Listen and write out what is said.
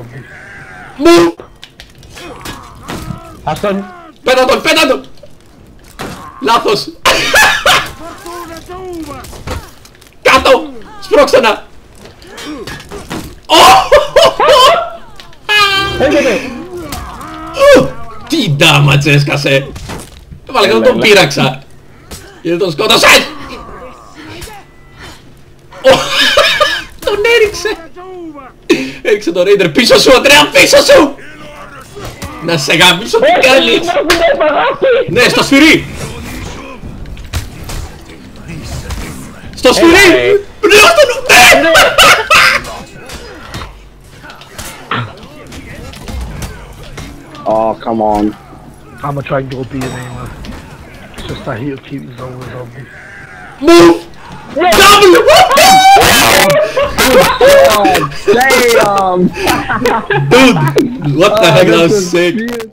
zombie. Move! Άστον. Πέτα τον, πέτα τον! Λάθος! Κάτω! Σπρώξε να! Έρχεται! Τι damage έσκασε! Βάλε να τον πείραξα! Γιατί τον σκότωσα! Τον έριξε! Έριξε τον Raider πίσω σου, Αντρέα, πίσω σου! Να σε γαμίσω, τι κάνεις! Ναι, στο σφυρί! Στο σφυρί! Ναι! Oh, come on. I'ma try and go B and A, man. It's just that he'll keep his own zombie. Move! W! Damn! Dude, what the heck, that was sick.